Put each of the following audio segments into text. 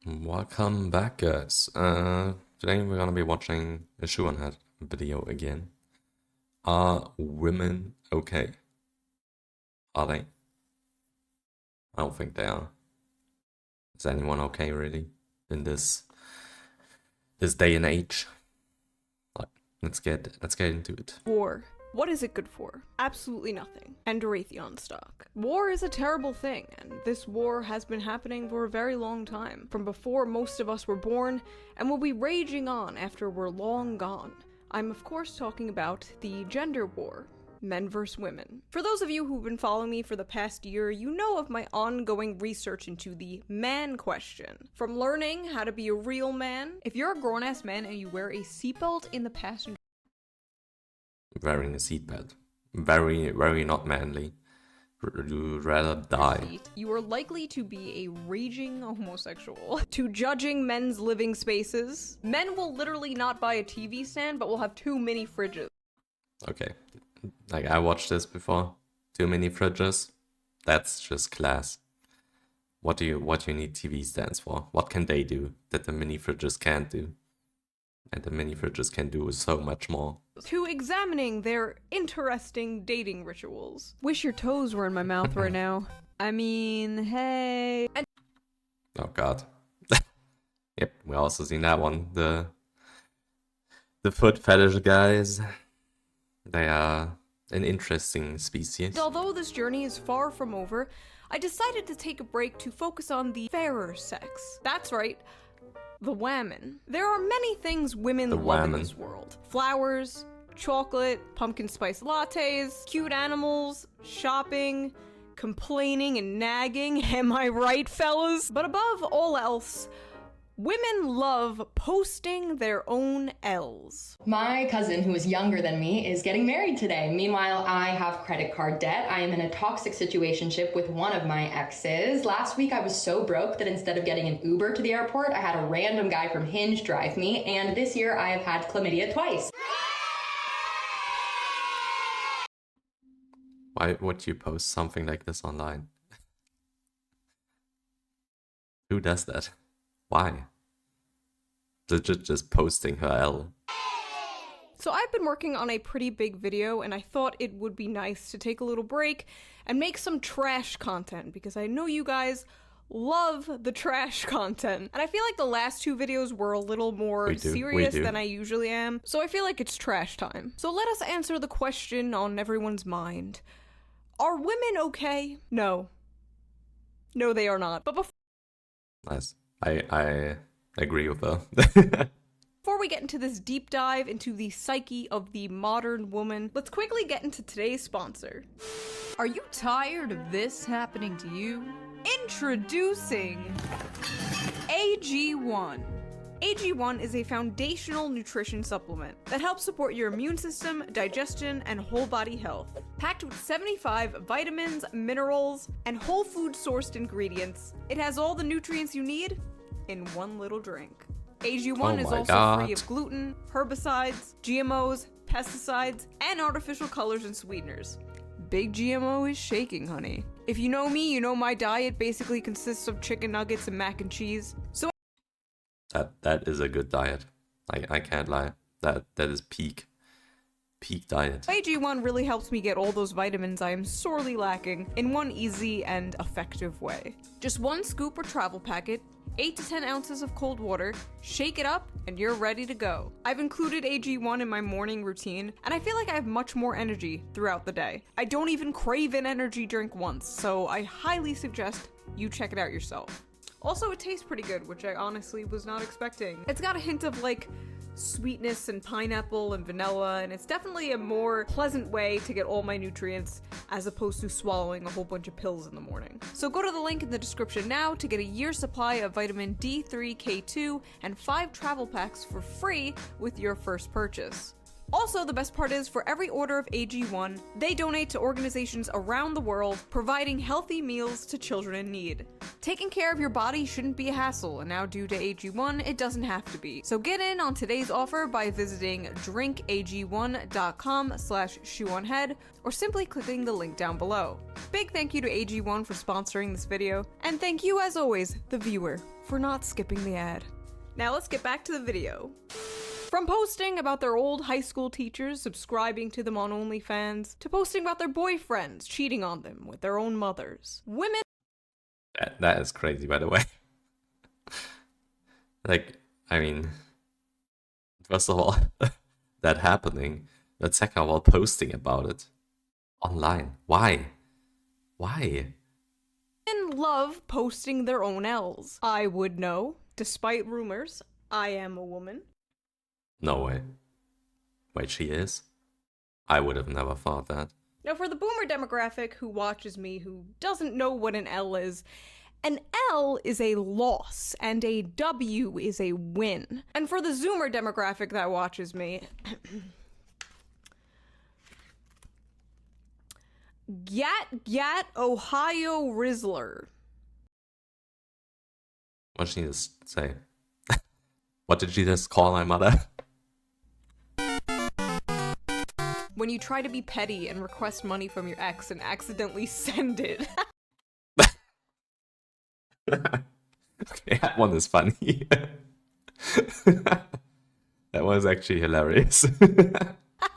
Welcome back, guys. Today we're gonna be watching a Shoe on Head video again. Are women okay? Are they? I don't think they are. Is anyone okay really in this day and age? Like, let's get into it. War. What is it good for? Absolutely nothing. And Raytheon stock. War is a terrible thing, and this war has been happening for a very long time, from before most of us were born, and will be raging on after we're long gone. I'm of course talking about the gender war. Men versus women. For those of you who've been following me for the past year, you know of my ongoing research into the man question. From learning how to be a real man, if you're a grown-ass man and you wear a seatbelt in the passenger Wearing a seatbelt. Very not manly. You'd rather die. seat, you are likely to be a raging homosexual. To judging men's living spaces, men will literally not buy a TV stand, but will have two mini fridges. Okay. Like, I watched this before. Too many fridges. That's just class. What do you need TV stands for? What can they do that the mini fridges can't do? And the mini fridges can do so much more. To examining their interesting dating rituals. Wish your toes were in my mouth right now. I mean, hey. And Oh god. Yep, we also seen that one. The foot fetish guys. They are an interesting species. although this journey is far from over, I decided to take a break to focus on the fairer sex. That's right, the whammon. There are many things women The love in whammon. this world. Flowers, chocolate, pumpkin spice lattes, cute animals, shopping, complaining and nagging. Am I right, fellas? But above all else, women love posting their own L's. My cousin, who is younger than me, is getting married today. Meanwhile, I have credit card debt. I am in a toxic situationship with one of my exes. Last week, I was so broke that instead of getting an Uber to the airport, I had a random guy from Hinge drive me. And this year, I have had chlamydia twice. Why would you post something like this online? Who does that? Why? Just posting her L. So I've been working on a pretty big video, and I thought it would be nice to take a little break and make some trash content, because I know you guys love the trash content. And I feel like the last two videos were a little more We do. serious than I usually am, so I feel like it's trash time. So let us answer the question on everyone's mind. Are women okay? No. No, they are not. But Nice. I agree with her. before we get into this deep dive into the psyche of the modern woman, let's quickly get into today's sponsor. Are you tired of this happening to you? Introducing AG1. AG1 is a foundational nutrition supplement that helps support your immune system, digestion, and whole body health. Packed with 75 vitamins, minerals, and whole food sourced ingredients, it has all the nutrients you need in one little drink. AG1 Oh is my also God. free of gluten, herbicides, GMOs, pesticides, and artificial colors and sweeteners. Big GMO is shaking, honey. If you know me, you know my diet basically consists of chicken nuggets and mac and cheese. So That is a good diet. I can't lie. That is peak diet. AG1 really helps me get all those vitamins I am sorely lacking in one easy and effective way. Just one scoop or travel packet, 8 to 10 ounces of cold water, shake it up, and you're ready to go. I've included AG1 in my morning routine, and I feel like I have much more energy throughout the day. I don't even crave an energy drink once, so I highly suggest you check it out yourself. Also, it tastes pretty good, which I honestly was not expecting. It's got a hint of like sweetness and pineapple and vanilla, and it's definitely a more pleasant way to get all my nutrients as opposed to swallowing a whole bunch of pills in the morning. So go to the link in the description now to get a year's supply of vitamin D3, K2, and 5 travel packs for free with your first purchase. Also, the best part is, for every order of AG1, they donate to organizations around the world providing healthy meals to children in need. Taking care of your body shouldn't be a hassle, and now due to AG1, it doesn't have to be. So get in on today's offer by visiting drinkag1.com/shoeonhead or simply clicking the link down below. Big thank you to AG1 for sponsoring this video, and thank you as always, the viewer, for not skipping the ad. Now let's get back to the video. From posting about their old high school teachers subscribing to them on OnlyFans, to posting about their boyfriends cheating on them with their own mothers, women— That is crazy, by the way. Like, I mean, first of all, that happening, but second of all, posting about it online. Why? Why? love posting their own L's. I would know. Despite rumors, I am a woman. No way. Wait, she is? I would have never thought that. Now, for the boomer demographic who watches me who doesn't know what an L is, an L is a loss, and a W is a win. And for the Zoomer demographic that watches me, Gat Ohio Rizzler. What did she just say? What did she just call my mother? When you try to be petty and request money from your ex and accidentally send it. Okay, that one is funny. That was actually hilarious.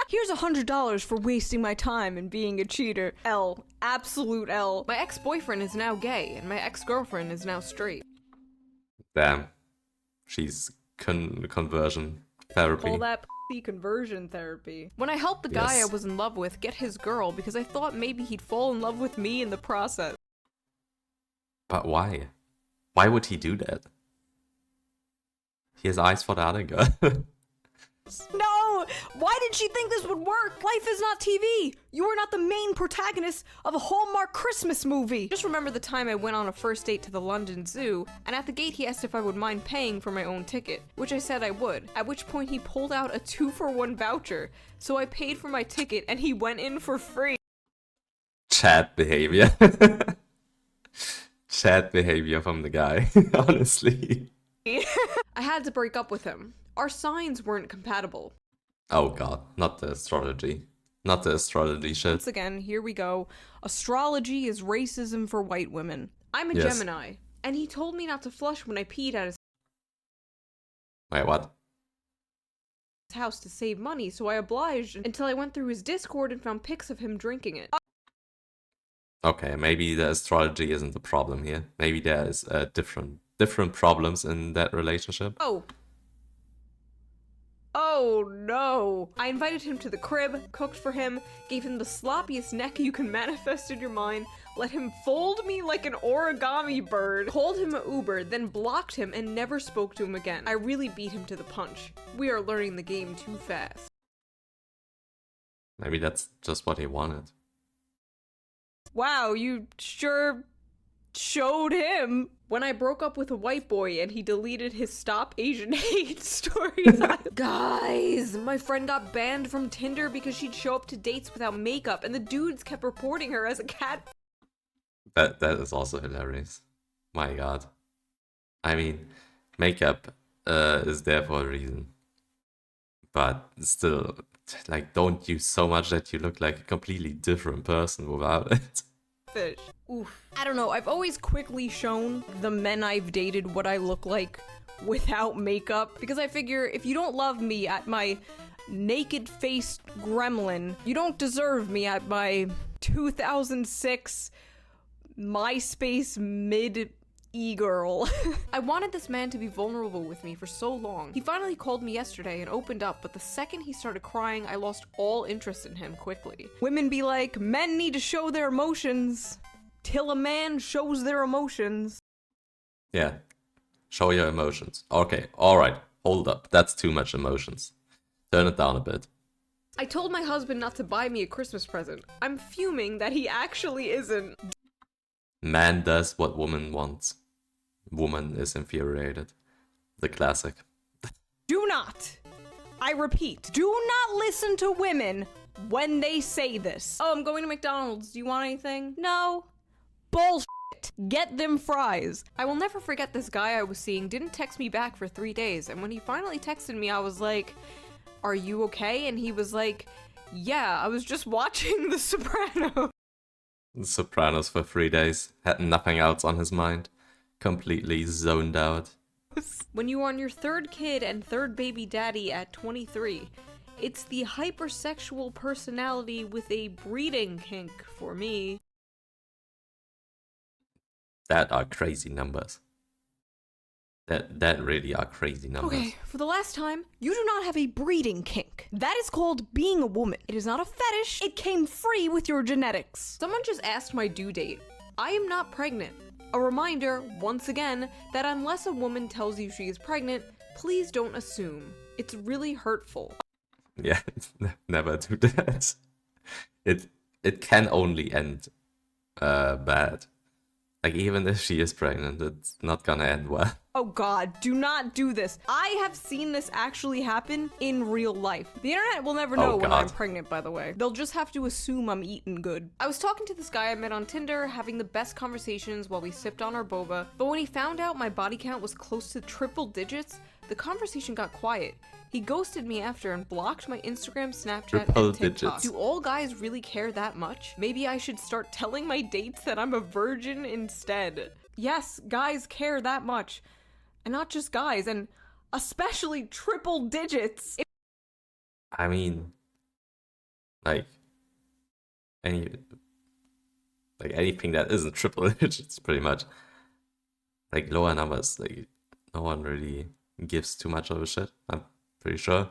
Here's $100 for wasting my time and being a cheater. L. Absolute L. My ex-boyfriend is now gay, and my ex-girlfriend is now straight. Damn. She's conversion therapy. Call that p***y conversion therapy. When I helped the guy I was in love with get his girl because I thought maybe he'd fall in love with me in the process. But why? Why would he do that? He has eyes for the other girl. No! Why did she think this would work? Life is not TV! You are not the main protagonist of a Hallmark Christmas movie! Just remember the time I went on a first date to the London Zoo, and at the gate he asked if I would mind paying for my own ticket, which I said I would, at which point he pulled out a 2-for-1 voucher, so I paid for my ticket and he went in for free. Chat behavior. Chat behavior from the guy, honestly. I had to break up with him. Our signs weren't compatible. Oh god, not the astrology. Not the astrology shit. Once again, here we go. Astrology is racism for white women. I'm a Gemini, and he told me not to flush when I peed at his Wait, what? house to save money, so I obliged until I went through his Discord and found pics of him drinking it. Okay, maybe the astrology isn't the problem here. Maybe there is different problems in that relationship. Oh no! I invited him to the crib, cooked for him, gave him the sloppiest neck you can manifest in your mind, let him fold me like an origami bird, called him an Uber, then blocked him and never spoke to him again. I really beat him to the punch. We are learning the game too fast. Maybe that's just what he wanted. Wow, you sure showed him. When I broke up with a white boy and he deleted his Stop Asian Hate stories. Guys, my friend got banned from Tinder because she'd show up to dates without makeup and the dudes kept reporting her as a cat. That is also hilarious. My god. I mean, makeup is there for a reason. But still, like, don't use so much that you look like a completely different person without it. Fish. Oof. I don't know, I've always quickly shown the men I've dated what I look like without makeup, because I figure if you don't love me at my naked-faced gremlin, you don't deserve me at my 2006 MySpace mid-e-girl. I wanted this man to be vulnerable with me for so long. He finally called me yesterday and opened up, but the second he started crying, I lost all interest in him quickly. Women be like, men need to show their emotions till a man shows their emotions. Yeah. Show your emotions. Okay, alright. Hold up. That's too much emotions. Turn it down a bit. I told my husband not to buy me a Christmas present. I'm fuming that he actually isn't. Man does what woman wants. Woman is infuriated. The classic. Do not I repeat, do not listen to women when they say this. Oh, I'm going to McDonald's. Do you want anything? No. Bullshit. Get them fries. I will never forget this guy I was seeing didn't text me back for 3 days, and when he finally texted me, I was like, are you okay? And he was like, yeah, I was just watching The Sopranos. The Sopranos for 3 days. Had nothing else on his mind. Completely zoned out. When you are on your third kid and third baby daddy at 23, it's the hypersexual personality with a breeding kink for me. That are crazy numbers. That really are crazy numbers. Okay, for the last time, you do not have a breeding kink. That is called being a woman. It is not a fetish. It came free with your genetics. Someone just asked my due date. I am not pregnant. A reminder, once again, that unless a woman tells you she is pregnant, please don't assume. It's really hurtful. Yeah, never do that. It can only end bad. Like, even if she is pregnant, it's not gonna end well. Oh god, do not do this. I have seen this actually happen in real life. The internet will never know when I'm pregnant, by the way. They'll just have to assume I'm eating good. I was talking to this guy I met on Tinder, having the best conversations while we sipped on our boba, but when he found out my body count was close to triple digits, the conversation got quiet. He ghosted me after and blocked my Instagram, Snapchat, and TikTok. Do all guys really care that much? Maybe I should start telling my dates that I'm a virgin instead. Yes, guys care that much. And not just guys, and especially triple digits. I mean, like anything that isn't triple digits, pretty much. Like lower numbers, like no one really gives too much of a shit. I'm pretty sure.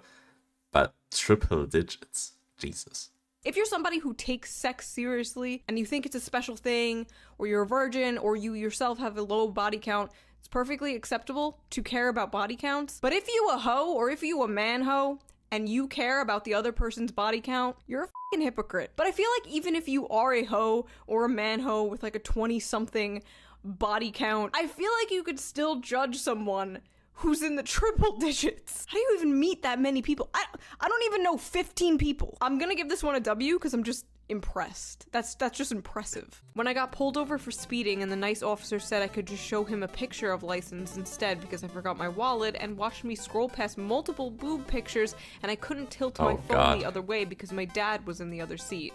But triple digits, Jesus. If you're somebody who takes sex seriously and you think it's a special thing, or you're a virgin, or you yourself have a low body count, it's perfectly acceptable to care about body counts. But if you a hoe, or if you a man hoe, and you care about the other person's body count, you're a fucking hypocrite. But I feel like even if you are a hoe or a man hoe with like a 20-something body count, I feel like you could still judge someone who's in the triple digits. How do you even meet that many people? I don't even know 15 people. I'm gonna give this one a W because I'm just impressed. That's just impressive. When I got pulled over for speeding and the nice officer said I could just show him a picture of license instead because I forgot my wallet, and watched me scroll past multiple boob pictures and I couldn't tilt my phone the other way because my dad was in the other seat.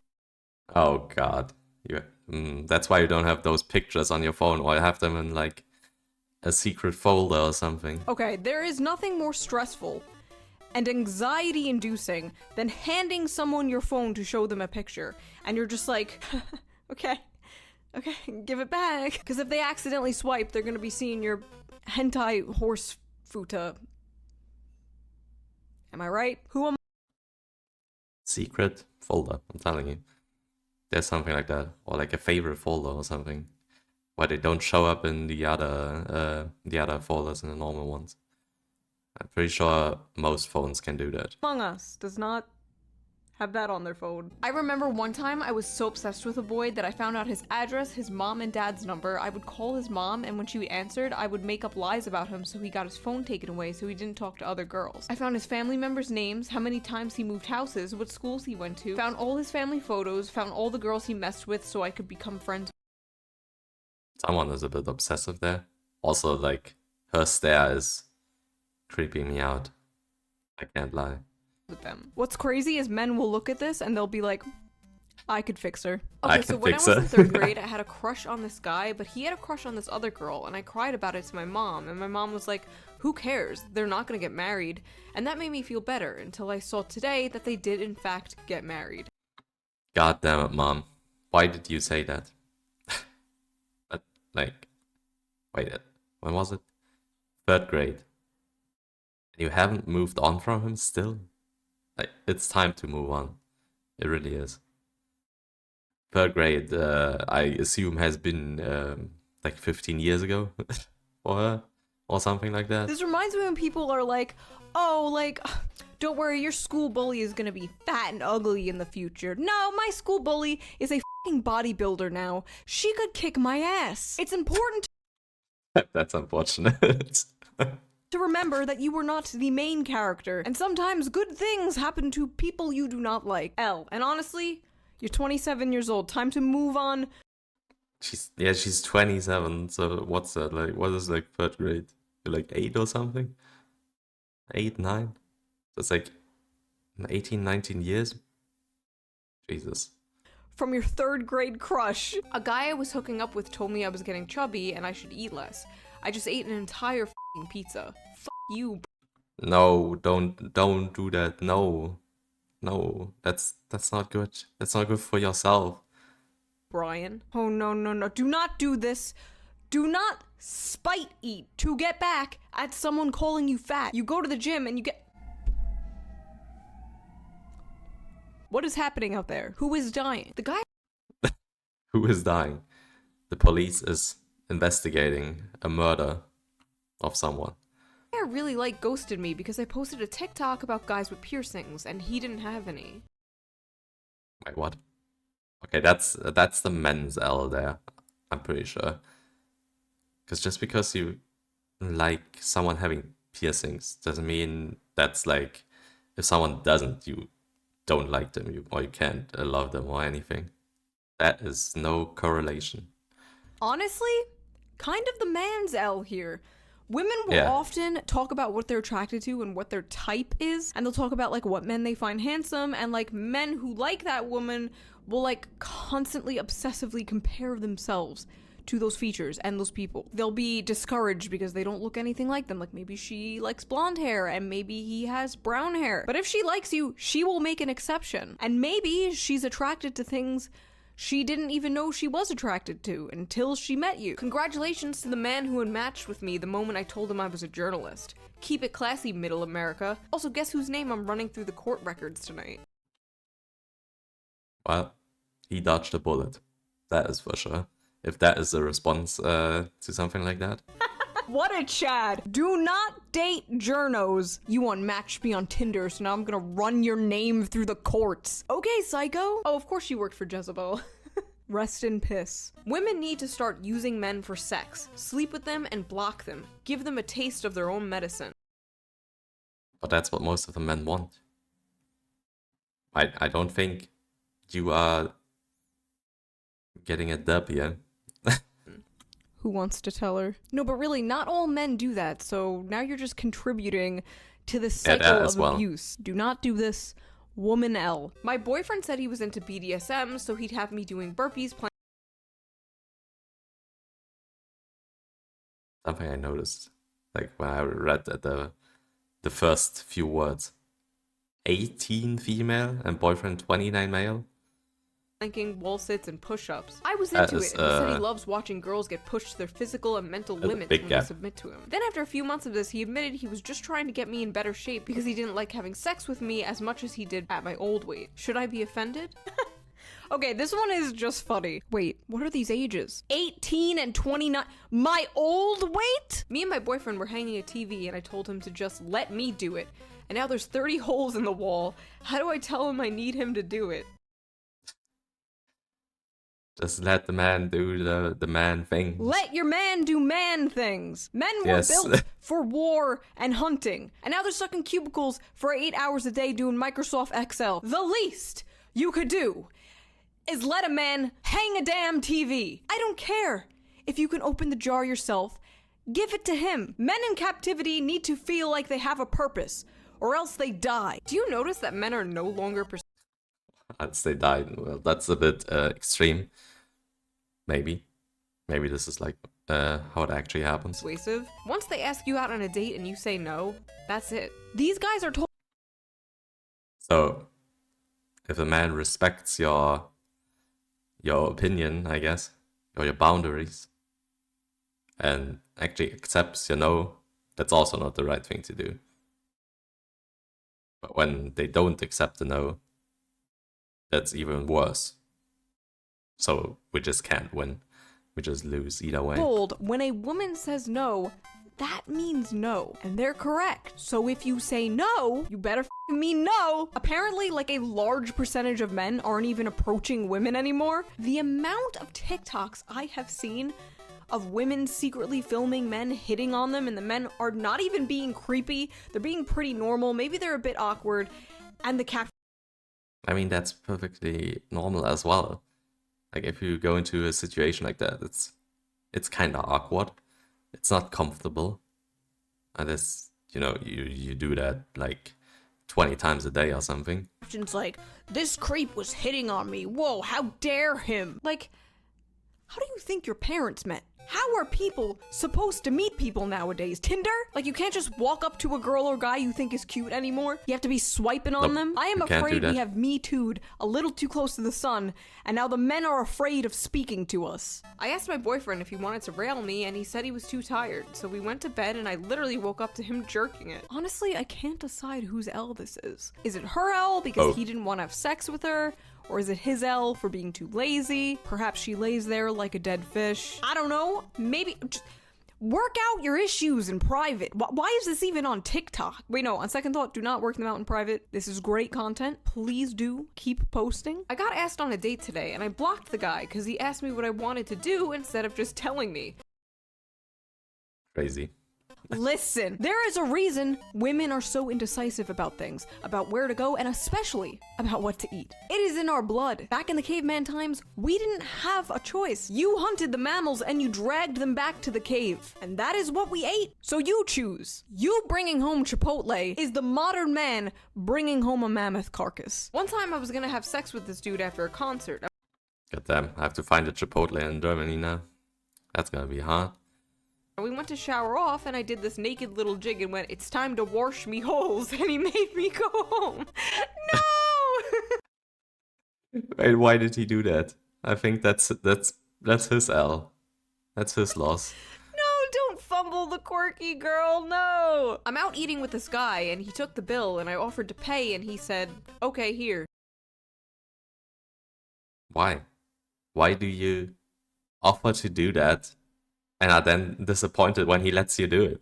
Oh god. That's why you don't have those pictures on your phone, or have them in like a secret folder or something. Okay, there is nothing more stressful and anxiety-inducing than handing someone your phone to show them a picture, and you're just like, okay, give it back. Because if they accidentally swipe, they're gonna be seeing your hentai horse futa. Am I right? Who am Secret folder, I'm telling you. There's something like that, or like a favorite folder or something, where they don't show up in the other folders in the normal ones. I'm pretty sure most phones can do that. Among Us does not have that on their phone. I remember one time I was so obsessed with a boy that I found out his address, his mom and dad's number. I would call his mom, and when she answered, I would make up lies about him so he got his phone taken away so he didn't talk to other girls. I found his family members' names, how many times he moved houses, what schools he went to, found all his family photos, found all the girls he messed with so I could become friends. Someone is a bit obsessive there. Also, like, her stare is creeping me out. I can't lie. With them. What's crazy is men will look at this and they'll be like, I could fix her. I Okay, so can when I fix was her. in third grade, I had a crush on this guy, but he had a crush on this other girl, and I cried about it to my mom, and my mom was like, who cares? They're not gonna get married. And that made me feel better until I saw today that they did in fact get married. God damn it, Mom. Why did you say that? But, like, wait, when was it? Third grade. You haven't moved on from him still? Like, it's time to move on. It really is. Third grade, I assume, has been like 15 years ago for her, or something like that. This reminds me when people are like, oh, like, don't worry, your school bully is gonna be fat and ugly in the future. No, my school bully is a fucking bodybuilder now. She could kick my ass. It's important That's unfortunate. to remember that you were not the main character, and sometimes good things happen to people you do not like. L. And honestly, you're 27 years old. Time to move on. She's 27, so what's that, like, what is, like, third grade? You're, like, 8 or something? 8, 9? That's, like, 18, 19 years? Jesus. From your third grade crush. A guy I was hooking up with told me I was getting chubby and I should eat less. I just ate an entire f***ing pizza. F*** you. No, don't do that. No. No, that's not good. That's not good for yourself. Brian. Oh, no, no, no. Do not do this. Do not spite eat to get back at someone calling you fat. You go to the gym and you get... What is happening out there? Who is dying? The guy... Who is dying? The police is investigating a murder of someone. I really ghosted me because I posted a TikTok about guys with piercings and he didn't have any. Wait, what? Okay, that's the men's L there, I'm pretty sure. Because just because you like someone having piercings doesn't mean that's like, if someone doesn't, you don't like them, or you can't love them or anything. That is no correlation. Honestly, kind of the man's L here. Women will often talk about what they're attracted to and what their type is, and they'll talk about like what men they find handsome, and like men who like that woman will like constantly obsessively compare themselves to those features and those people. They'll be discouraged because they don't look anything like them. Like maybe she likes blonde hair and maybe he has brown hair. But if she likes you, she will make an exception. And maybe she's attracted to things she didn't even know she was attracted to until she met you. Congratulations to the man who unmatched with me the moment I told him I was a journalist. Keep it classy, Middle America. Also, guess whose name I'm running through the court records tonight? Well, he dodged a bullet. That is for sure. If that is the response to something like that. What a Chad! Do not date journos. You unmatched me on Tinder, so now I'm gonna run your name through the courts. Okay, psycho. Oh, of course you worked for Jezebel. Rest in piss. Women need to start using men for sex. Sleep with them and block them. Give them a taste of their own medicine. But that's what most of the men want. I don't think you are getting a dub here. Who wants to tell her? No, but really, not all men do that, so now you're just contributing to the cycle of abuse. Do not do this. Woman L. My boyfriend said he was into BDSM, so he'd have me doing burpees, playing... Something I noticed, like when I read the first few words. 18 female and boyfriend 29 male. Planking, wall sits, and push-ups. I was into it, and he said he loves watching girls get pushed to their physical and mental limits when they submit to him. Then after a few months of this, he admitted he was just trying to get me in better shape because he didn't like having sex with me as much as he did at my old weight. Should I be offended? Okay, this one is just funny. Wait, what are these ages? 18 and 29. My old weight? Me and my boyfriend were hanging a TV and I told him to just let me do it. And now there's 30 holes in the wall. How do I tell him I need him to do it? Just let the man do the man thing. Let your man do man things. Men were built for war and hunting. And now they're stuck in cubicles for 8 hours a day doing Microsoft Excel. The least you could do is let a man hang a damn TV. I don't care if you can open the jar yourself. Give it to him. Men in captivity need to feel like they have a purpose, or else they die. Do you notice that men are no longer As they died. Well, that's a bit extreme. Maybe this is like how it actually happens. persuasive? Once they ask you out on a date and you say no, that's it. These guys are told. So, if a man respects your opinion, I guess, or your boundaries, and actually accepts your no, that's also not the right thing to do. But when they don't accept the no, that's even worse. So we just can't win. We just lose either way. Told when a woman says no, that means no. And they're correct. So if you say no, you better f***ing mean no. Apparently, like a large percentage of men aren't even approaching women anymore. The amount of TikToks I have seen of women secretly filming men hitting on them, and the men are not even being creepy, they're being pretty normal, maybe they're a bit awkward, and the caption I mean, that's perfectly normal as well. Like, if you go into a situation like that, it's kind of awkward. It's not comfortable. And it's, you do that like 20 times a day or something. caption's like, "This creep was hitting on me, whoa, how dare him." Like, how do you think your parents met? How are people supposed to meet people nowadays? Tinder? Like, you can't just walk up to a girl or guy you think is cute anymore. You have to be swiping on Nope, them. I am you can't do afraid we that. have Me Too'd a little too close to the sun, and now the men are afraid of speaking to us. I asked my boyfriend if he wanted to rail me, and he said he was too tired. So we went to bed, and I literally woke up to him jerking it. Honestly, I can't decide whose L this is. Is it her L because he didn't want to have sex with her? Or is it his L for being too lazy? Perhaps she lays there like a dead fish. I don't know. Maybe just work out your issues in private. Why is this even on TikTok? Wait, no, on second thought, do not work them out in private. This is great content. Please do keep posting. I got asked on a date today, and I blocked the guy because he asked me what I wanted to do instead of just telling me. Crazy. Listen, there is a reason women are so indecisive about things, about where to go, and especially about what to eat. It is in our blood. Back in the caveman times, we didn't have a choice. You hunted the mammals and you dragged them back to the cave. And that is what we ate. So you choose. You bringing home Chipotle is the modern man bringing home a mammoth carcass. One time I was gonna have sex with this dude after a concert. Goddamn, I have to find a Chipotle in Germany now. That's gonna be hard. We went to shower off, and I did this naked little jig and went, "It's time to wash me holes," and he made me go home. No! Wait, why did he do that? I think that's his L. That's his loss. No, don't fumble the quirky girl, no! I'm out eating with this guy, and he took the bill, and I offered to pay, and he said, "Okay, here." Why? Why do you offer to do that and are then disappointed when he lets you do it?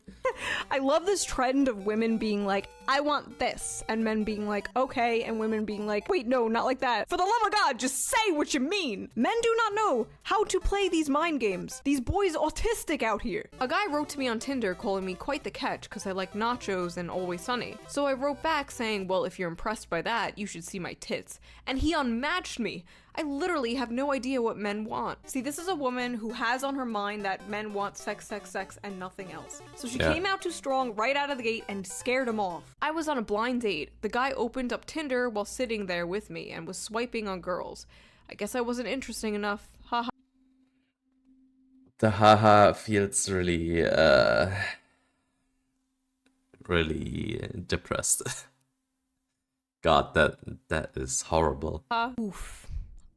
I love this trend of women being like, "I want this," and men being like, "Okay," and women being like, "Wait, no, not like that. For the love of God, just say what you mean." Men do not know how to play these mind games. These boys autistic out here. A guy wrote to me on Tinder calling me quite the catch because I like nachos and Always Sunny. So I wrote back saying, "Well, if you're impressed by that, you should see my tits." And he unmatched me. I literally have no idea what men want. See, this is a woman who has on her mind that men want sex, sex, sex, and nothing else. So she Yeah. came out too strong right out of the gate and scared him off. I was on a blind date. The guy opened up Tinder while sitting there with me and was swiping on girls. I guess I wasn't interesting enough. Haha. The haha feels really, really depressed. God, that is horrible. Oof.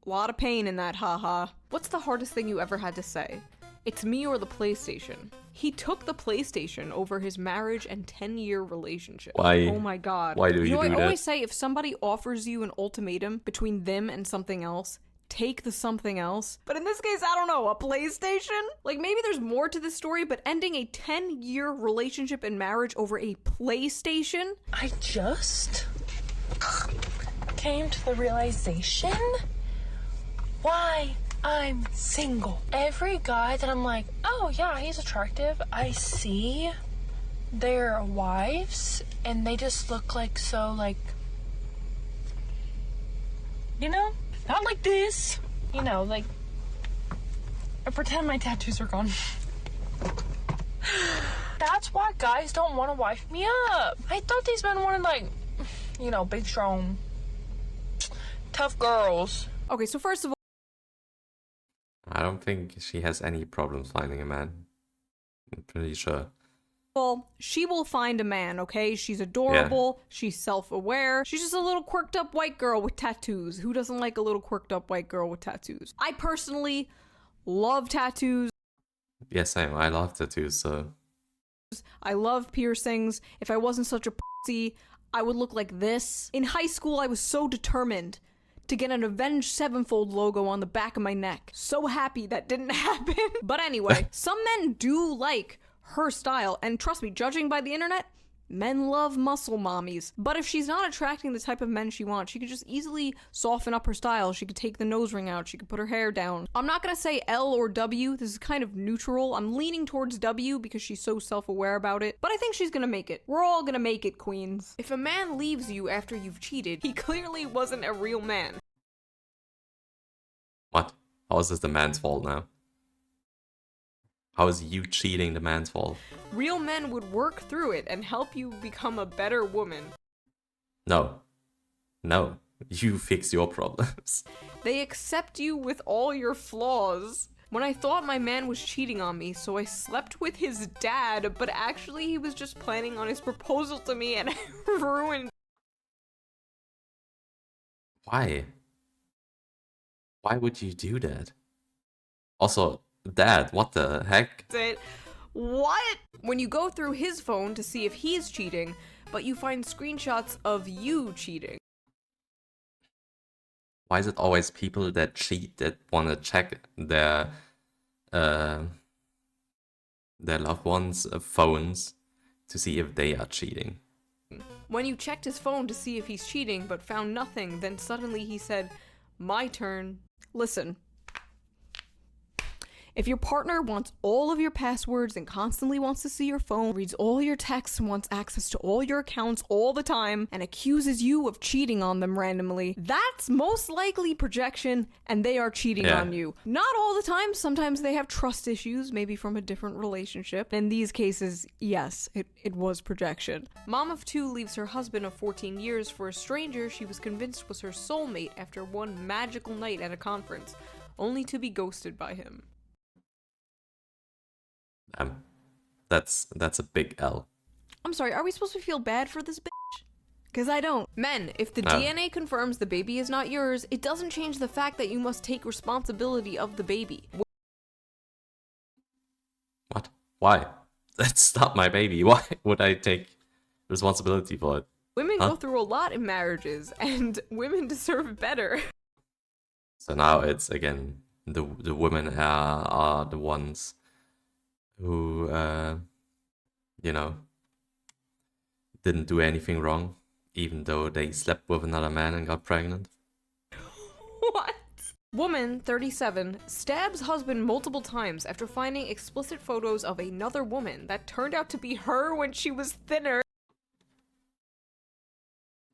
A lot of pain in that haha. What's the hardest thing you ever had to say? It's me or the PlayStation. He took the PlayStation over his marriage and 10-year relationship. Why? Oh my god. Why do you know, do I that? always say if somebody offers you an ultimatum between them and something else, take the something else. But in this case, I don't know, a PlayStation? Like, maybe there's more to this story, but ending a 10-year relationship and marriage over a PlayStation? I just came to the realization why I'm single. Every guy that I'm like, oh yeah, he's attractive, I see their wives and they just look like so like, you know, not like this, you know, like, I pretend my tattoos are gone. That's why guys don't want to wife me up. I thought these men wanted like, you know, big, strong, tough girls. Okay, so first of all, I don't think she has any problems finding a man. I'm pretty sure. she will find a man, okay? She's adorable, she's self-aware, she's just a little quirked up white girl with tattoos. Who doesn't like a little quirked up white girl with tattoos? I personally love tattoos. Yeah, same. I love tattoos, so I love piercings. If I wasn't such a pussy, I would look like this. In high school, I was so determined to get an Avenged Sevenfold logo on the back of my neck. So happy that didn't happen. But anyway, some men do like her style, and trust me, judging by the internet, Men love muscle mommies. But if she's not attracting the type of men she wants, she could just easily soften up her style. She could take the nose ring out. She could put her hair down. I'm not gonna say L or W. This is kind of neutral. I'm leaning towards W because she's so self-aware about it. But I think she's gonna make it. We're all gonna make it, queens. If a man leaves you after you've cheated, he clearly wasn't a real man. What? How is this the man's fault now? How is you cheating the man's fault? Real men would work through it and help you become a better woman. No. No. You fix your problems. They accept you with all your flaws. When I thought my man was cheating on me, so I slept with his dad, but actually he was just planning on his proposal to me and I ruined Why? Why would you do that? Also, Dad, what the heck? it. What? When you go through his phone to see if he's cheating, but you find screenshots of you cheating. Why is it always people that cheat that want to check their loved ones' phones to see if they are cheating? When you checked his phone to see if he's cheating but found nothing, then suddenly he said, "My turn." Listen. If your partner wants all of your passwords and constantly wants to see your phone, reads all your texts and wants access to all your accounts all the time, and accuses you of cheating on them randomly, that's most likely projection and they are cheating on you. Not all the time, sometimes they have trust issues, maybe from a different relationship. In these cases, yes, it was projection. Mom of 2 leaves her husband of 14 years for a stranger she was convinced was her soulmate after one magical night at a conference, only to be ghosted by him. That's a big L. I'm sorry, are we supposed to feel bad for this bitch? Because I don't. Men, if the DNA confirms the baby is not yours, it doesn't change the fact that you must take responsibility of the baby. What? Why? That's not my baby. Why would I take responsibility for it? Women go through a lot in marriages, and women deserve better. So now it's again the women are the ones who didn't do anything wrong, even though they slept with another man and got pregnant. What? Woman, 37, stabs husband multiple times after finding explicit photos of another woman that turned out to be her when she was thinner.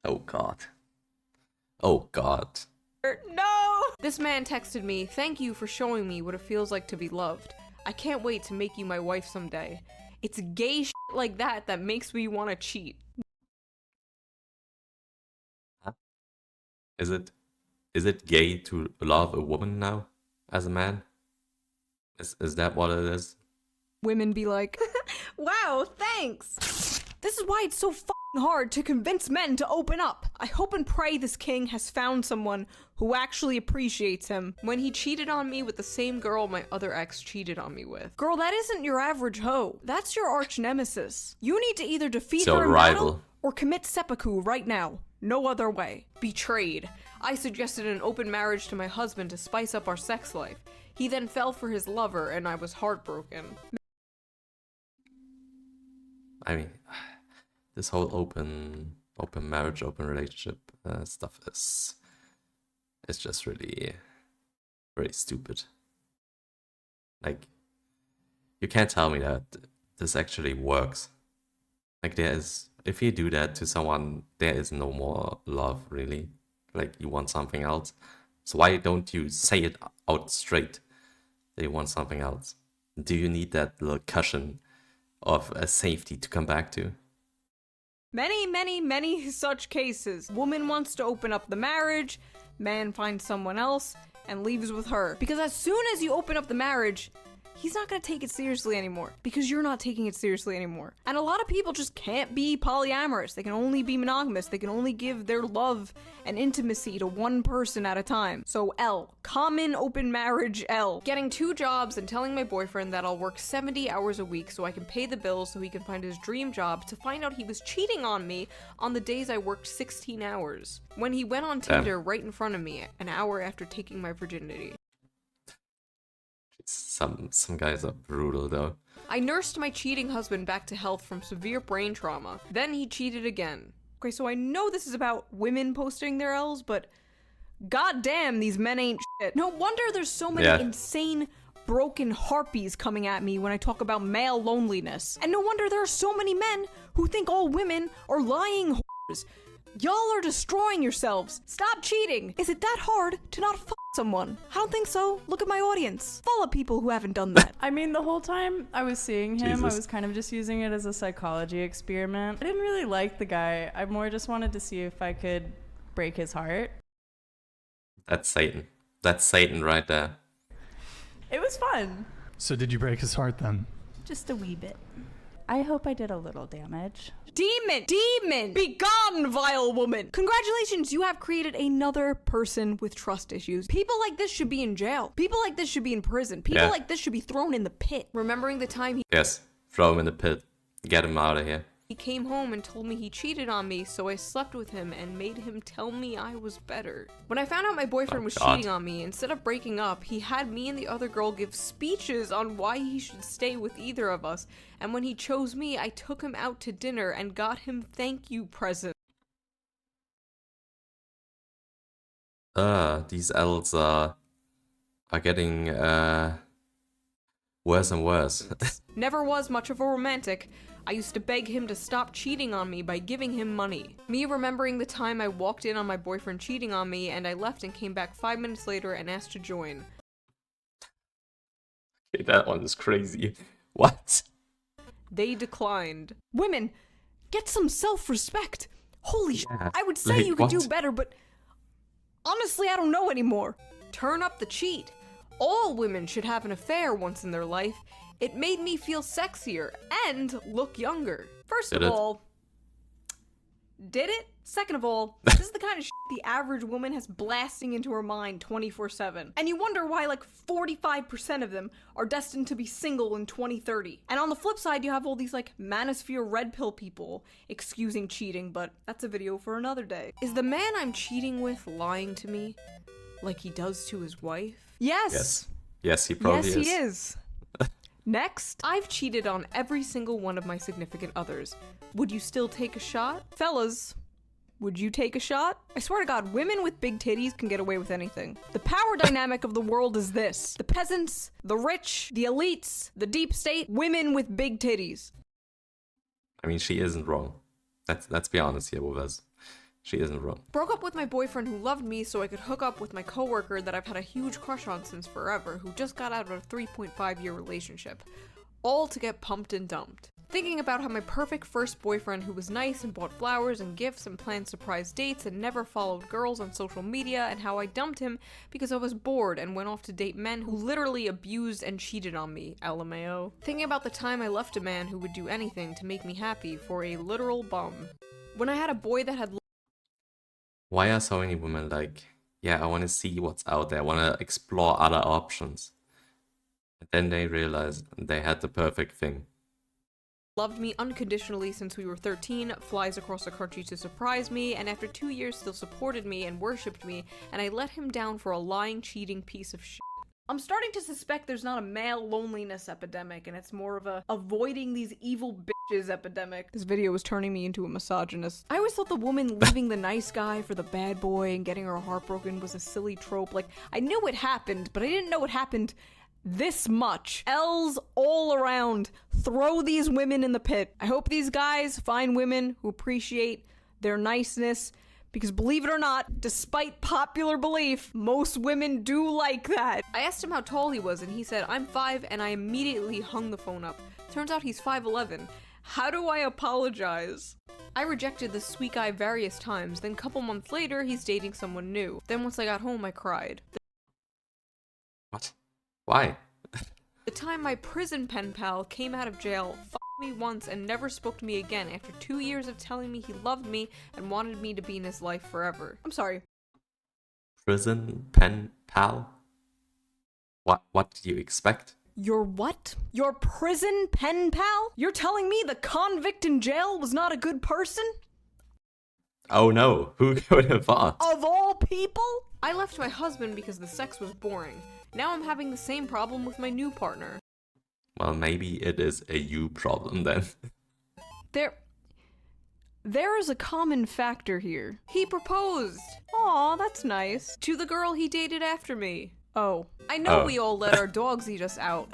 Oh god. Oh god. No! This man texted me, "Thank you for showing me what it feels like to be loved. I can't wait to make you my wife someday." It's gay shit like that that makes me want to cheat. Huh? Is it gay to love a woman now as a man? Is that what it is? Women be like, "Wow, thanks." This is why it's so hard to convince men to open up. I hope and pray this king has found someone who actually appreciates him. When he cheated on me with the same girl my other ex cheated on me with. Girl, that isn't your average hoe. That's your arch nemesis. You need to either defeat So her in rival. battle or commit seppuku right now. No other way. Betrayed. I suggested an open marriage to my husband to spice up our sex life. He then fell for his lover and I was heartbroken. I mean, this whole open marriage, open relationship stuff is just really very stupid. Like, you can't tell me that this actually works. Like, if you do that to someone, there is no more love, really. Like, you want something else. So why don't you say it out straight that you want something else? Do you need that little cushion of a safety to come back to? Many such cases. Woman wants to open up the marriage, man finds someone else, and leaves with her. Because as soon as you open up the marriage, he's not gonna take it seriously anymore. Because you're not taking it seriously anymore. And a lot of people just can't be polyamorous. They can only be monogamous. They can only give their love and intimacy to one person at a time. So L. Common open marriage L. Getting 2 jobs and telling my boyfriend that I'll work 70 hours a week so I can pay the bills so he can find his dream job, to find out he was cheating on me on the days I worked 16 hours. When he went on Tinder right in front of me an hour after taking my virginity. Some guys are brutal though. I nursed my cheating husband back to health from severe brain trauma. Then he cheated again. Okay, so I know this is about women posting their L's, but goddamn, these men ain't shit. No wonder there's so many insane broken harpies coming at me when I talk about male loneliness. And no wonder there are so many men who think all women are lying whores. Y'all are destroying yourselves. Stop cheating. Is it that hard to not fuck someone? I don't think so. Look at my audience. Full of people who haven't done that. I mean, the whole time I was seeing him, Jesus. I was kind of just using it as a psychology experiment. I didn't really like the guy. I more just wanted to see if I could break his heart. That's Satan. That's Satan right there. It was fun. So did you break his heart then? Just a wee bit. I hope I did a little damage. Demon! Be gone, vile woman! Congratulations, you have created another person with trust issues. People like this should be in jail. People like this should be in prison. People like this should be thrown in the pit. Remembering the time Yes, throw him in the pit. Get him out of here. he came home and told me he cheated on me, so I slept with him and made him tell me I was better. When I found out my boyfriend was God. cheating on me, instead of breaking up, he had me and the other girl give speeches on why he should stay with either of us, and when he chose me, I took him out to dinner and got him thank you presents. These L's are getting worse and worse. Never was much of a romantic. I used to beg him to stop cheating on me by giving him money. Me remembering the time I walked in on my boyfriend cheating on me and I left and came back 5 minutes later and asked to join. Okay, that one is crazy. What? They declined. Women, get some self-respect. Holy shit, Yeah, I would say like, you could do what? better, but honestly, I don't know anymore. Turn up the cheat. All women should have an affair once in their life. It made me feel sexier and look younger. First Did of it? all, did it? Second of all, this is the kind of shit the average woman has blasting into her mind 24/7. And you wonder why like 45% of them are destined to be single in 2030. And on the flip side, you have all these like manosphere red pill people excusing cheating, but that's a video for another day. Is the man I'm cheating with lying to me like he does to his wife? Yes. Yes, he probably Yes, is. he is. Next, I've cheated on every single one of my significant others. Would you still take a shot? Fellas, would you take a shot? I swear to God, women with big titties can get away with anything. The power dynamic of the world is this. The peasants, the rich, the elites, the deep state, women with big titties. I mean, she isn't wrong. Let's be honest here with us. She isn't wrong. Broke up with my boyfriend who loved me so I could hook up with my coworker that I've had a huge crush on since forever, who just got out of a 3.5-year relationship. All to get pumped and dumped. Thinking about how my perfect first boyfriend who was nice and bought flowers and gifts and planned surprise dates and never followed girls on social media, and how I dumped him because I was bored and went off to date men who literally abused and cheated on me, LMAO. Thinking about the time I left a man who would do anything to make me happy for a literal bum. When I had a boy that had Why are so many women like, yeah, I want to see what's out there, I want to explore other options. And then they realize they had the perfect thing. loved me unconditionally since we were 13, flies across the country to surprise me, and after 2 years still supported me and worshipped me, and I let him down for a lying, cheating piece of shit. I'm starting to suspect there's not a male loneliness epidemic, and it's more of a avoiding these evil bitches epidemic. This video was turning me into a misogynist. I always thought the woman leaving the nice guy for the bad boy and getting her heart broken was a silly trope. Like, I knew it happened, but I didn't know it happened this much. L's all around. Throw these women in the pit. I hope these guys find women who appreciate their niceness, because believe it or not, despite popular belief, most women do like that. I asked him how tall he was and he said, I'm 5, and I immediately hung the phone up. Turns out he's 5'11". How do I apologize? I rejected this sweet guy various times, then a couple months later, he's dating someone new. Then once I got home, I cried. What? Why? The time my prison pen pal came out of jail, fucked me once and never spoke to me again after 2 years of telling me he loved me and wanted me to be in his life forever. I'm sorry. Prison pen pal? What did you expect? Your what? Your prison pen pal? You're telling me the convict in jail was not a good person? Oh no, who would have thought? Of all people? I left my husband because the sex was boring. Now I'm having the same problem with my new partner. Well, maybe it is a you problem then. There is a common factor here. He proposed. Aw, that's nice. To the girl he dated after me. Oh. I know we all let our dogs eat us out.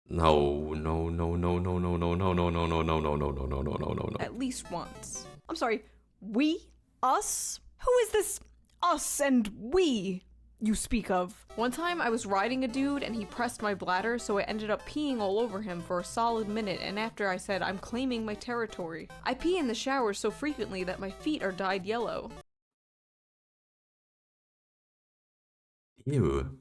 No, no, no, no, no, no, no, no, no, no, no, no, no, no, no, no, no, no, no. At least once. I'm sorry, we? Us? Who is this us and we you speak of? One time I was riding a dude and he pressed my bladder, so I ended up peeing all over him for a solid minute, and after I said, I'm claiming my territory. I pee in the shower so frequently that my feet are dyed yellow. Ew.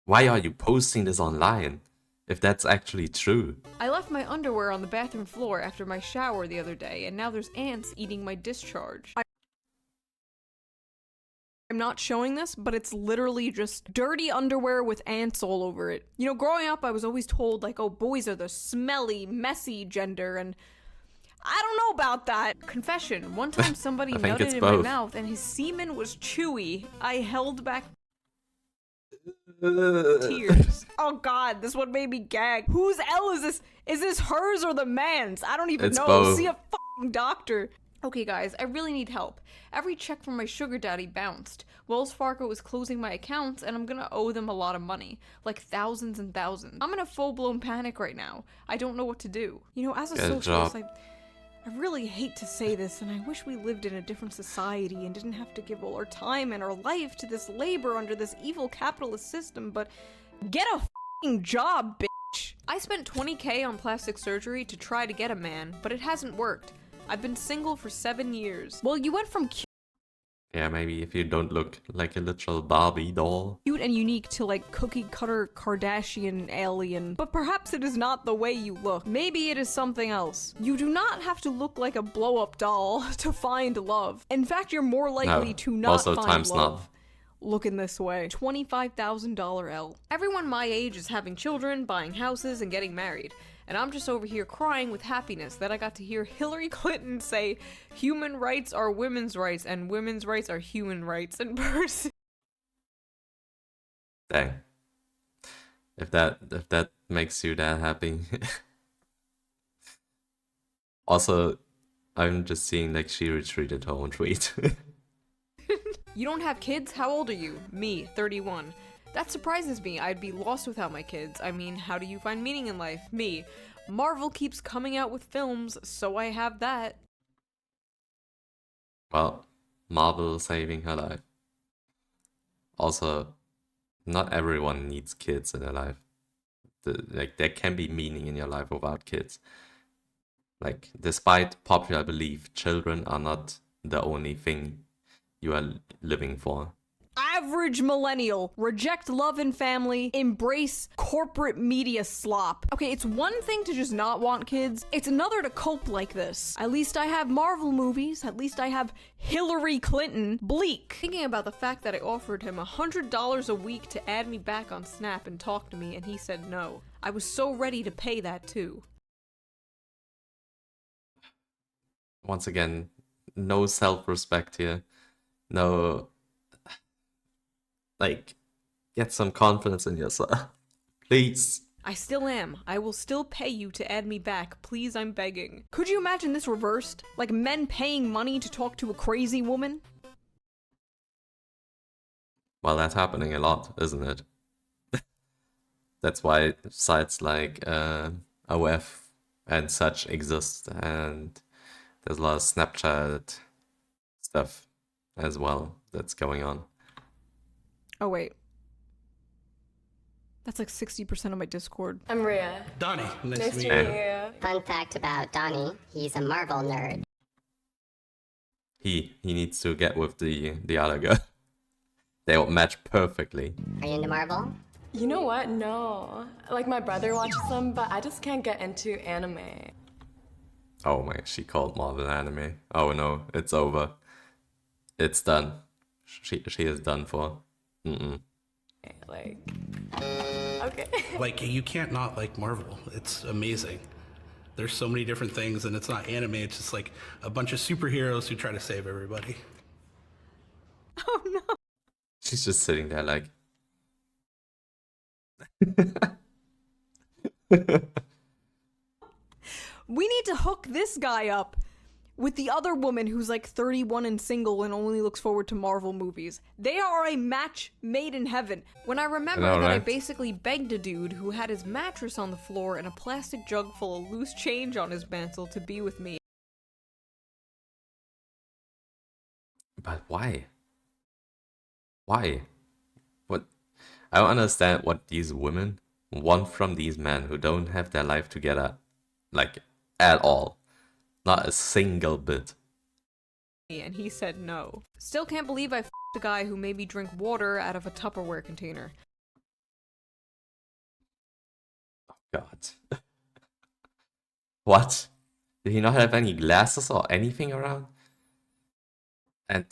Why are you posting this online? If that's actually true. I left my underwear on the bathroom floor after my shower the other day, and now there's ants eating my discharge. I'm not showing this, but it's literally just dirty underwear with ants all over it. You know, growing up, I was always told, like, oh, boys are the smelly, messy gender, and I don't know about that. Confession, one time somebody nutted in my mouth and his semen was chewy. I held back tears. Oh god, this one made me gag. Whose L is this? Is this hers or the man's? I don't even know. Both. See a fucking doctor. Okay guys, I really need help. Every check from my sugar daddy bounced. Wells Fargo is closing my accounts and I'm gonna owe them a lot of money. Like thousands and thousands. I'm in a full-blown panic right now. I don't know what to do. You know, as a socialist, I really hate to say this, and I wish we lived in a different society and didn't have to give all our time and our life to this labor under this evil capitalist system, but get a f***ing job, bitch! I spent $20K on plastic surgery to try to get a man, but it hasn't worked. I've been single for 7 years. Well, you went from Yeah, maybe if you don't look like a literal Barbie doll. cute and unique to like cookie cutter Kardashian alien, but perhaps it is not the way you look. Maybe it is something else. You do not have to look like a blow-up doll to find love. In fact, you're more likely to not most of the find times love. not. Looking this way. $25,000 L. Everyone my age is having children, buying houses, and getting married. And I'm just over here crying with happiness that I got to hear Hillary Clinton say human rights are women's rights and women's rights are human rights in person. Dang. If that makes you that happy. Also, I'm just seeing like she retweeted her own tweet. You don't have kids? How old are you? Me, 31. That surprises me. I'd be lost without my kids. I mean, how do you find meaning in life? Me. Marvel keeps coming out with films, so I have that. Well, Marvel saving her life. Also, not everyone needs kids in their life. Like, there can be meaning in your life without kids. Like, despite popular belief, children are not the only thing you are living for. Average millennial. Reject love and family. Embrace corporate media slop. Okay, it's one thing to just not want kids. It's another to cope like this. At least I have Marvel movies. At least I have Hillary Clinton. Bleak. Thinking about the fact that I offered him $100 a week to add me back on Snap and talk to me, and he said no. I was so ready to pay that too. Once again, no self-respect here. No... Like, get some confidence in yourself. Please. I still am. I will still pay you to add me back. Please, I'm begging. Could you imagine this reversed? Like men paying money to talk to a crazy woman? Well, that's happening a lot, isn't it? That's why sites like OF and such exist, and there's a lot of Snapchat stuff as well that's going on. Oh, wait. That's like 60% of my Discord. I'm Rhea. Donnie, Nice to meet you. Fun fact about Donnie, he's a Marvel nerd. He needs to get with the other girl. They will match perfectly. Are you into Marvel? You know what? No. Like, my brother watches them, but I just can't get into anime. Oh my, she called Marvel anime. Oh no, it's over. It's done. She is done for. Like, okay. Like, you can't not like Marvel. It's amazing. There's so many different things, and it's not anime. It's just like a bunch of superheroes who try to save everybody. Oh no. She's just sitting there like... We need to hook this guy up with the other woman who's like 31 and single and only looks forward to Marvel movies. They are a match made in heaven. When I remember I know, that I right? basically begged a dude who had his mattress on the floor and a plastic jug full of loose change on his mantle to be with me. But why? Why? What? I don't understand what these women want from these men who don't have their life together, like, at all. Not a single bit. And he said no. Still can't believe I f***ed a guy who made me drink water out of a Tupperware container. God. What? Did he not have any glasses or anything around? And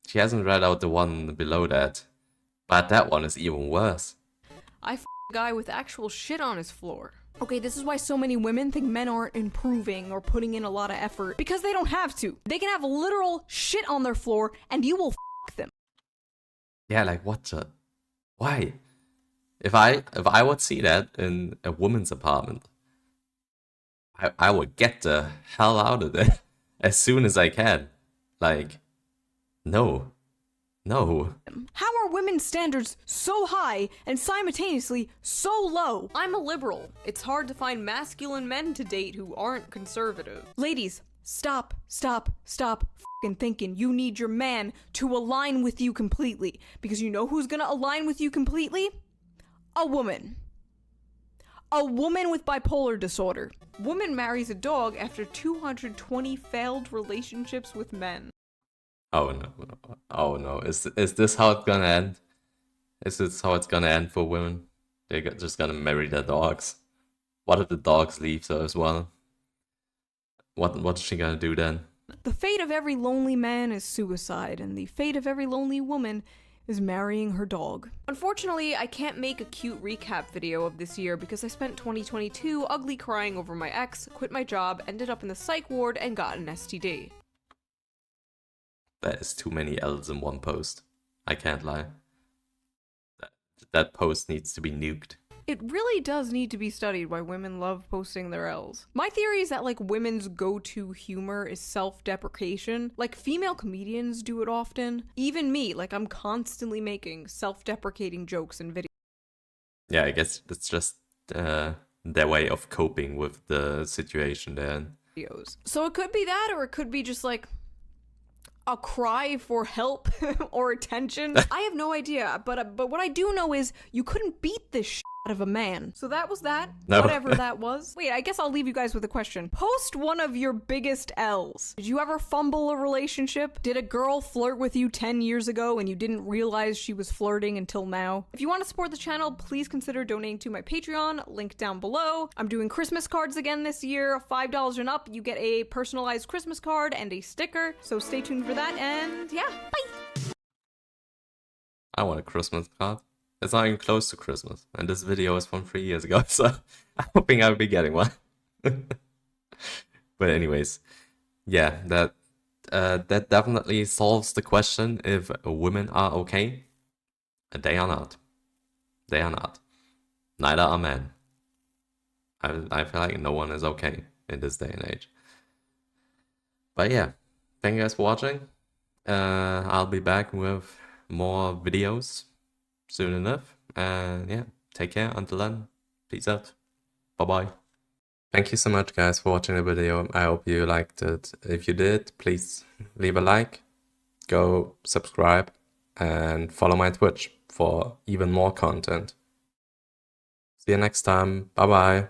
she hasn't read out the one below that. But that one is even worse. I f***ed a guy with actual shit on his floor. Okay, this is why so many women think men aren't improving or putting in a lot of effort. Because they don't have to. They can have literal shit on their floor and you will f*** them. Yeah, like what the? Why? If I would see that in a woman's apartment, I would get the hell out of there as soon as I can. Like, no. No. How are women's standards so high and simultaneously so low? I'm a liberal. It's hard to find masculine men to date who aren't conservative. Ladies, stop f***ing thinking you need your man to align with you completely. Because you know who's gonna align with you completely? A woman. A woman with bipolar disorder. Woman marries a dog after 220 failed relationships with men. Oh no. Oh no. Is this how it's gonna end? Is this how it's gonna end for women? They're just gonna marry their dogs. What if the dogs leave her as well? What's she gonna do then? The fate of every lonely man is suicide, and the fate of every lonely woman is marrying her dog. Unfortunately, I can't make a cute recap video of this year because I spent 2022 ugly crying over my ex, quit my job, ended up in the psych ward, and got an STD. That is too many L's in one post. I can't lie. That post needs to be nuked. It really does need to be studied why women love posting their L's. My theory is that, like, women's go-to humor is self-deprecation. Like, female comedians do it often. Even me, like, I'm constantly making self-deprecating jokes in videos. Yeah, I guess it's just their way of coping with the situation then. So it could be that, or it could be just, like, a cry for help or attention. I have no idea, but what I do know is you couldn't beat this shit out of a man. So that was that. No. Whatever that was. Wait, I guess I'll leave you guys with a question. Post one of your biggest L's. Did you ever fumble a relationship? Did a girl flirt with you 10 years ago and you didn't realize she was flirting until now? If you want to support the channel, please consider donating to my Patreon, link down below. I'm doing Christmas cards again this year. $5 and up, you get a personalized Christmas card and a sticker. So stay tuned for that, and yeah, bye! I want a Christmas card. It's not even close to Christmas, and this video is from 3 years ago, so I'm hoping I'll be getting one. But anyways, yeah, that definitely solves the question if women are okay. They are not. They are not. Neither are men. I feel like no one is okay in this day and age. But yeah, thank you guys for watching. I'll be back with more videos soon enough, and yeah, take care until then. Peace out. Bye bye. Thank you so much guys for watching the video. I hope you liked it. If you did, please leave a like, go subscribe, and follow my Twitch for even more content. See you next time. Bye bye.